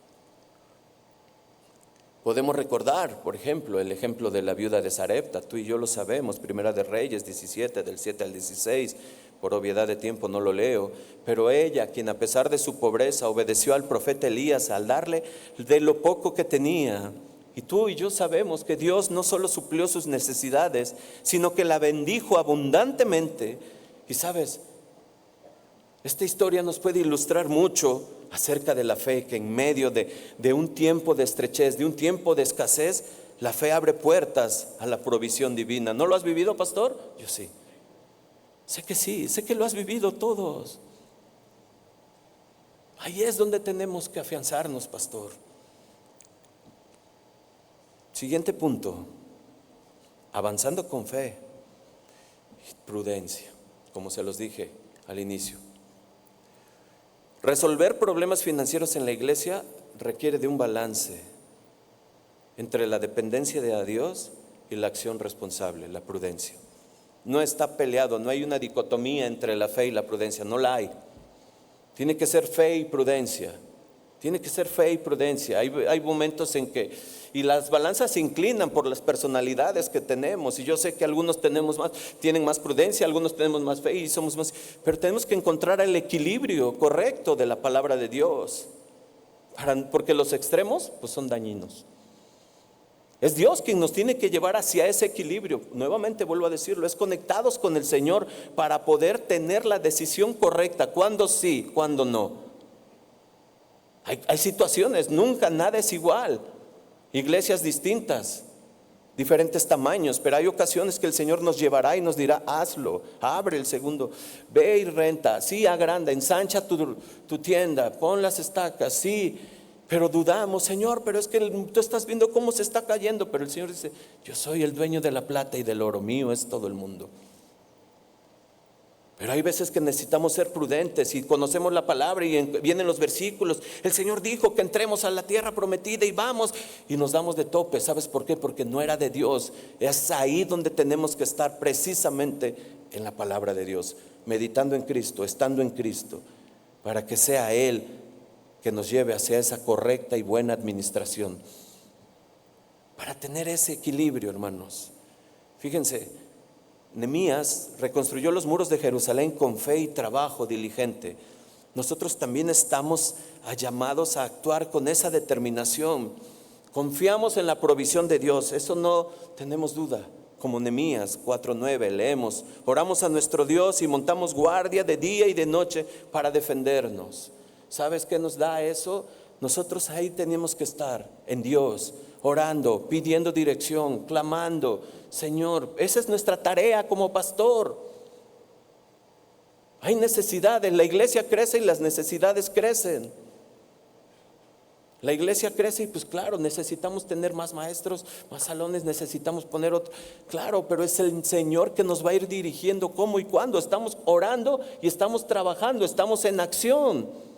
Podemos recordar, por ejemplo, el ejemplo de la viuda de Sarepta. Tú y yo lo sabemos, Primera de Reyes 17, del 7 al 16. Por obviedad de tiempo no lo leo. Pero ella, quien a pesar de su pobreza obedeció al profeta Elías al darle de lo poco que tenía. Y tú y yo sabemos que Dios no solo suplió sus necesidades, sino que la bendijo abundantemente. Y sabes, esta historia nos puede ilustrar mucho acerca de la fe, que en medio de un tiempo de estrechez, de un tiempo de escasez, la fe abre puertas a la provisión divina. ¿No lo has vivido, pastor? Yo sí. Sé que sí, sé que lo has vivido todos. Ahí es donde tenemos que afianzarnos, pastor. Siguiente punto: avanzando con fe y prudencia, como se los dije al inicio. Resolver problemas financieros en la iglesia requiere de un balance entre la dependencia de Dios y la acción responsable, la prudencia. No está peleado, no hay una dicotomía entre la fe y la prudencia, no la hay. Tiene que ser fe y prudencia. Tiene que ser fe y prudencia. Hay momentos en que, y las balanzas se inclinan por las personalidades que tenemos. Y yo sé que algunos tienen más prudencia, algunos tenemos más fe y somos más. Pero tenemos que encontrar el equilibrio correcto de la palabra de Dios. Porque los extremos, pues, son dañinos. Es Dios quien nos tiene que llevar hacia ese equilibrio. Nuevamente vuelvo a decirlo, es conectados con el Señor para poder tener la decisión correcta. Cuándo sí, cuándo no. Hay situaciones, nunca nada es igual. Iglesias distintas, diferentes tamaños, pero hay ocasiones que el Señor nos llevará y nos dirá: hazlo, abre el segundo, ve y renta, sí, agranda, ensancha tu tienda, pon las estacas, sí. Pero dudamos: Señor, pero es que tú estás viendo cómo se está cayendo. Pero el Señor dice: yo soy el dueño de la plata y del oro, mío es todo el mundo. Pero hay veces que necesitamos ser prudentes y conocemos la palabra y vienen los versículos. El Señor dijo que entremos a la tierra prometida y vamos, y nos damos de tope. ¿Sabes por qué? Porque no era de Dios. Es ahí donde tenemos que estar, precisamente en la palabra de Dios, meditando en Cristo, estando en Cristo, para que sea Él que nos lleve hacia esa correcta y buena administración, para tener ese equilibrio, hermanos. Fíjense, Nehemías reconstruyó los muros de Jerusalén con fe y trabajo diligente. Nosotros también estamos llamados a actuar con esa determinación. Confiamos en la provisión de Dios, eso no tenemos duda. Como Nehemías 4:9 leemos: oramos a nuestro Dios y montamos guardia de día y de noche para defendernos. ¿Sabes qué nos da eso? Nosotros ahí tenemos que estar en Dios, orando, pidiendo dirección, clamando: Señor, esa es nuestra tarea como pastor. Hay necesidades, la iglesia crece y las necesidades crecen. La iglesia crece y pues claro, necesitamos tener más maestros, más salones, necesitamos poner otro. Claro, pero es el Señor que nos va a ir dirigiendo cómo y cuándo. Estamos orando y estamos trabajando, estamos en acción.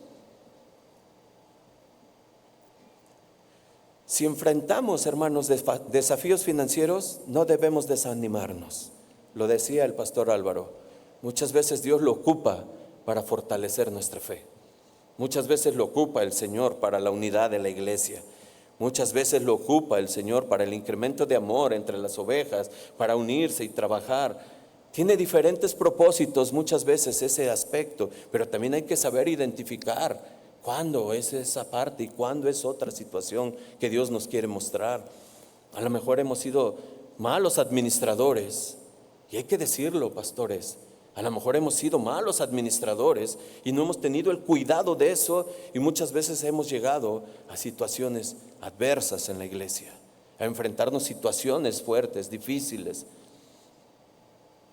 Si enfrentamos, hermanos, desafíos financieros, no debemos desanimarnos. Lo decía el pastor Álvaro, muchas veces Dios lo ocupa para fortalecer nuestra fe. Muchas veces lo ocupa el Señor para la unidad de la iglesia. Muchas veces lo ocupa el Señor para el incremento de amor entre las ovejas, para unirse y trabajar. Tiene diferentes propósitos muchas veces ese aspecto, pero también hay que saber identificar cuándo es esa parte y cuándo es otra situación que Dios nos quiere mostrar. A lo mejor hemos sido malos administradores, y hay que decirlo, pastores. A lo mejor hemos sido malos administradores y no hemos tenido el cuidado de eso, y muchas veces hemos llegado a situaciones adversas en la iglesia, a enfrentarnos situaciones fuertes, difíciles.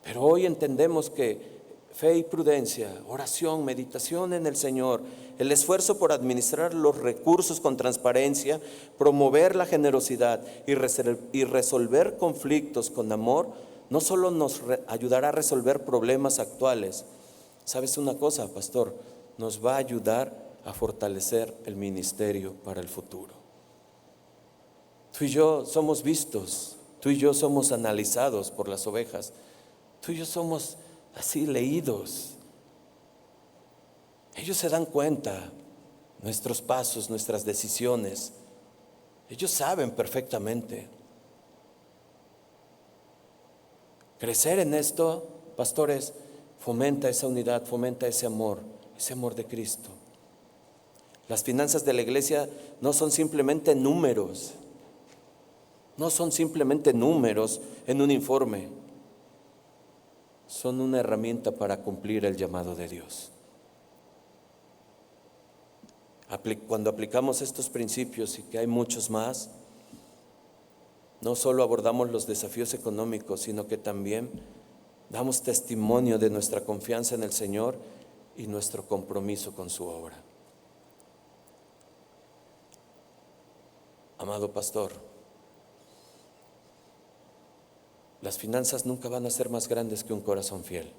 Pero hoy entendemos que fe y prudencia, oración, meditación en el Señor, el esfuerzo por administrar los recursos con transparencia, promover la generosidad y resolver conflictos con amor, no solo nos ayudará a resolver problemas actuales. ¿Sabes una cosa, pastor? Nos va a ayudar a fortalecer el ministerio para el futuro. Tú y yo somos vistos, tú y yo somos analizados por las ovejas, tú y yo somos así leídos. Ellos se dan cuenta nuestros pasos, nuestras decisiones. Ellos saben perfectamente. Crecer en esto, pastores, fomenta esa unidad, fomenta ese amor de Cristo. Las finanzas de la iglesia no son simplemente números, no son simplemente números en un informe, son una herramienta para cumplir el llamado de Dios. Cuando aplicamos estos principios, y que hay muchos más, no solo abordamos los desafíos económicos, sino que también damos testimonio de nuestra confianza en el Señor y nuestro compromiso con su obra. Amado pastor, las finanzas nunca van a ser más grandes que un corazón fiel.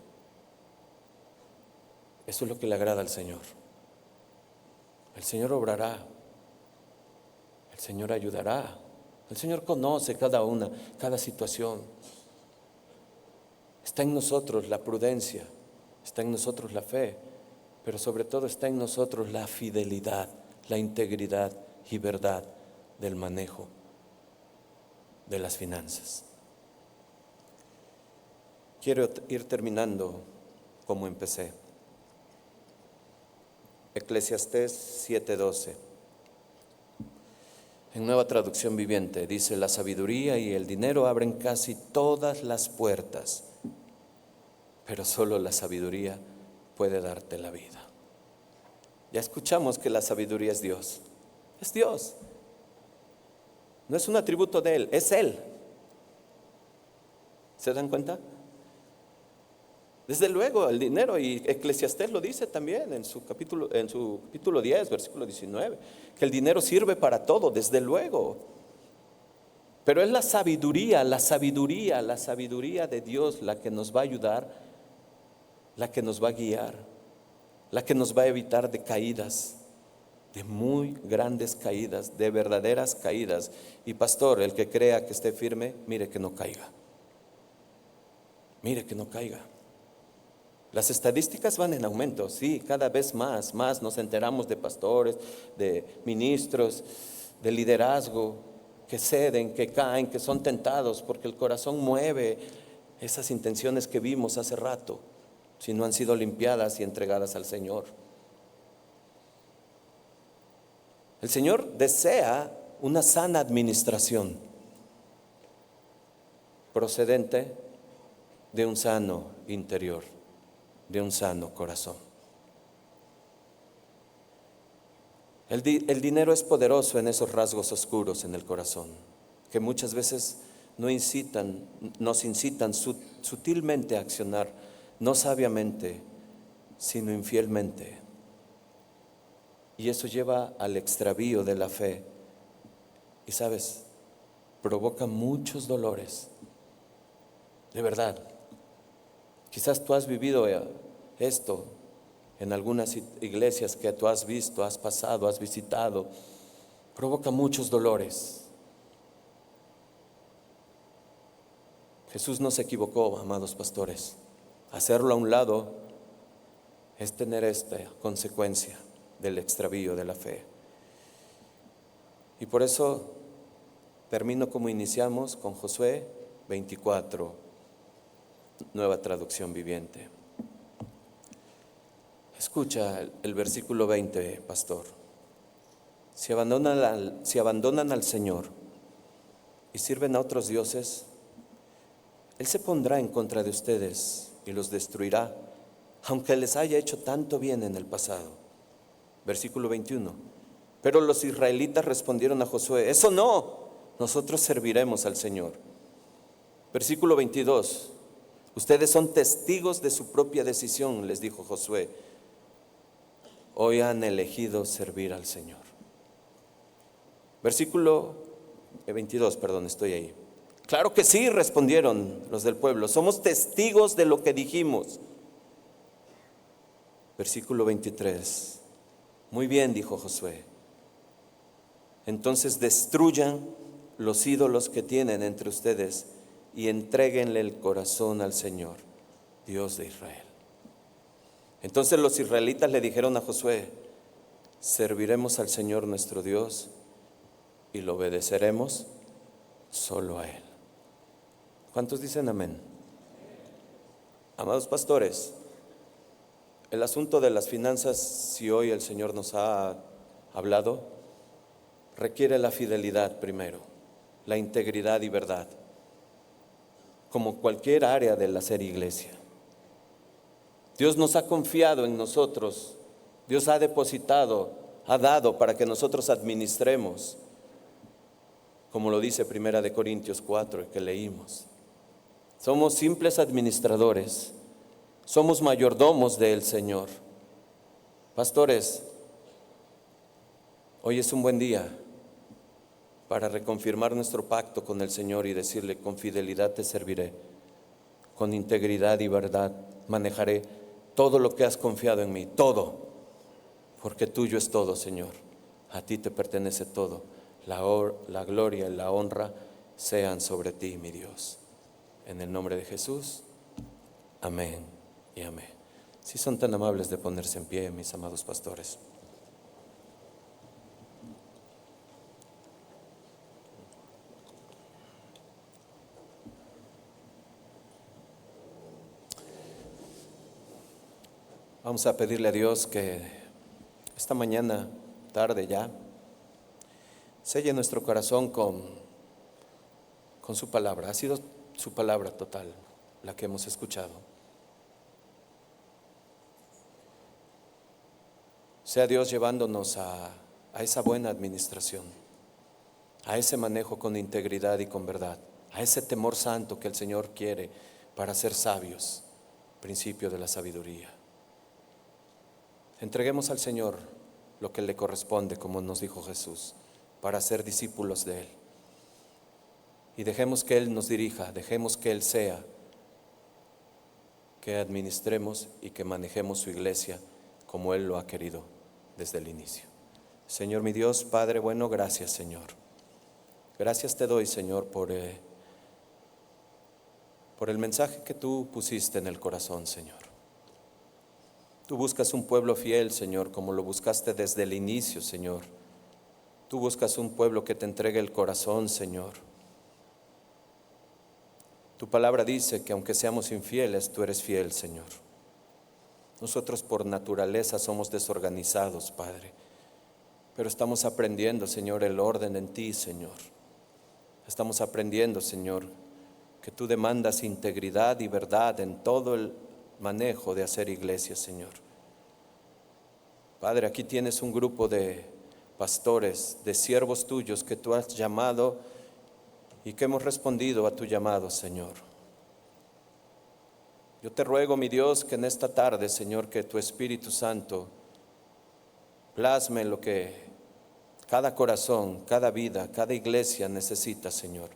Eso es lo que le agrada al Señor. El Señor obrará, el Señor ayudará, el Señor conoce cada situación. Está en nosotros la prudencia, está en nosotros la fe, pero sobre todo está en nosotros la fidelidad, la integridad y verdad del manejo de las finanzas. Quiero ir terminando como empecé. Eclesiastés 7:12. En Nueva Traducción Viviente dice: la sabiduría y el dinero abren casi todas las puertas, pero solo la sabiduría puede darte la vida. Ya escuchamos que la sabiduría es Dios. Es Dios. No es un atributo de Él, es Él. ¿Se dan cuenta? Desde luego el dinero, y Eclesiastés lo dice también en su capítulo 10, versículo 19, que el dinero sirve para todo, desde luego. Pero es la sabiduría de Dios la que nos va a ayudar, la que nos va a guiar, la que nos va a evitar de caídas, de muy grandes caídas, de verdaderas caídas. Y pastor, el que crea que esté firme, mire que no caiga. Mire que no caiga. Las estadísticas van en aumento, sí, cada vez más nos enteramos de pastores, de ministros, de liderazgo, que ceden, que caen, que son tentados, porque el corazón mueve esas intenciones que vimos hace rato, si no han sido limpiadas y entregadas al Señor. El Señor desea una sana administración procedente de un sano interior, de un sano corazón. El dinero es poderoso en esos rasgos oscuros en el corazón, que muchas veces nos incitan sutilmente a accionar, no sabiamente, sino infielmente. Y eso lleva al extravío de la fe. Y sabes, provoca muchos dolores. De verdad. Quizás tú has vivido esto en algunas iglesias que tú has visto, has pasado, has visitado. Provoca muchos dolores. Jesús no se equivocó, amados pastores. Hacerlo a un lado es tener esta consecuencia del extravío de la fe. Y por eso termino como iniciamos con Josué 24, nueva traducción viviente. Escucha el versículo 20, pastor. Si abandonan al Señor y sirven a otros dioses, Él se pondrá en contra de ustedes y los destruirá, aunque les haya hecho tanto bien en el pasado. Versículo 21. Pero los israelitas respondieron a Josué: eso no, nosotros serviremos al Señor. Versículo 22. Ustedes son testigos de su propia decisión, les dijo Josué. Hoy han elegido servir al Señor. Versículo 22, estoy ahí. Claro que sí, respondieron los del pueblo, somos testigos de lo que dijimos. Versículo 23. Muy bien, dijo Josué. Entonces destruyan los ídolos que tienen entre ustedes y entréguenle el corazón al Señor, Dios de Israel. Entonces los israelitas le dijeron a Josué: serviremos al Señor nuestro Dios y lo obedeceremos solo a Él. ¿Cuántos dicen amén? Amados pastores, el asunto de las finanzas, si hoy el Señor nos ha hablado, requiere la fidelidad primero, la integridad y verdad, como cualquier área del hacer iglesia. Dios nos ha confiado en nosotros, Dios ha depositado, ha dado para que nosotros administremos, como lo dice 1 Corintios 4 que leímos. Somos simples administradores, somos mayordomos del Señor. Pastores, hoy es un buen día para reconfirmar nuestro pacto con el Señor y decirle: con fidelidad te serviré, con integridad y verdad manejaré todo lo que has confiado en mí, todo, porque tuyo es todo, Señor. A ti te pertenece todo. La gloria y la honra sean sobre ti, mi Dios. En el nombre de Jesús, amén y amén. Si son tan amables de ponerse en pie, mis amados pastores. Vamos a pedirle a Dios que esta mañana, tarde ya, selle nuestro corazón con su palabra. Ha sido su palabra total la que hemos escuchado. Sea Dios llevándonos a esa buena administración, a ese manejo con integridad y con verdad, a ese temor santo que el Señor quiere para ser sabios, principio de la sabiduría. Entreguemos al Señor lo que le corresponde, como nos dijo Jesús, para ser discípulos de Él. Y dejemos que Él nos dirija, dejemos que Él sea, que administremos y que manejemos su iglesia como Él lo ha querido desde el inicio. Señor mi Dios, Padre bueno, gracias, Señor. Gracias te doy, Señor, por el mensaje que tú pusiste en el corazón, Señor. Tú buscas un pueblo fiel, Señor, como lo buscaste desde el inicio, Señor. Tú buscas un pueblo que te entregue el corazón, Señor. Tu palabra dice que aunque seamos infieles, tú eres fiel, Señor. Nosotros por naturaleza somos desorganizados, Padre, pero estamos aprendiendo, Señor, el orden en ti, Señor. Estamos aprendiendo, Señor, que tú demandas integridad y verdad en todo el manejo de hacer iglesia, Señor. Padre, aquí tienes un grupo de pastores, de siervos tuyos que tú has llamado y que hemos respondido a tu llamado, Señor. Yo te ruego, mi Dios, que en esta tarde, Señor, que tu Espíritu Santo plasme lo que cada corazón, cada vida, cada iglesia necesita, Señor.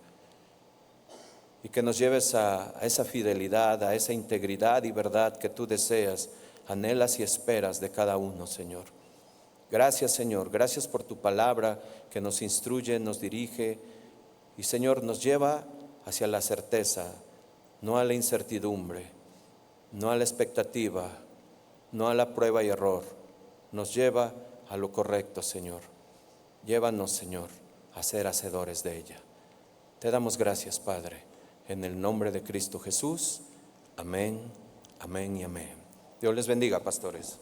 Y que nos lleves a esa fidelidad, a esa integridad y verdad que tú deseas, anhelas y esperas de cada uno, Señor. Gracias, Señor, gracias por tu palabra que nos instruye, nos dirige y, Señor, nos lleva hacia la certeza, no a la incertidumbre, no a la expectativa, no a la prueba y error. Nos lleva a lo correcto, Señor. Llévanos, Señor, a ser hacedores de ella. Te damos gracias, Padre, en el nombre de Cristo Jesús. Amén, amén y amén. Dios les bendiga, pastores.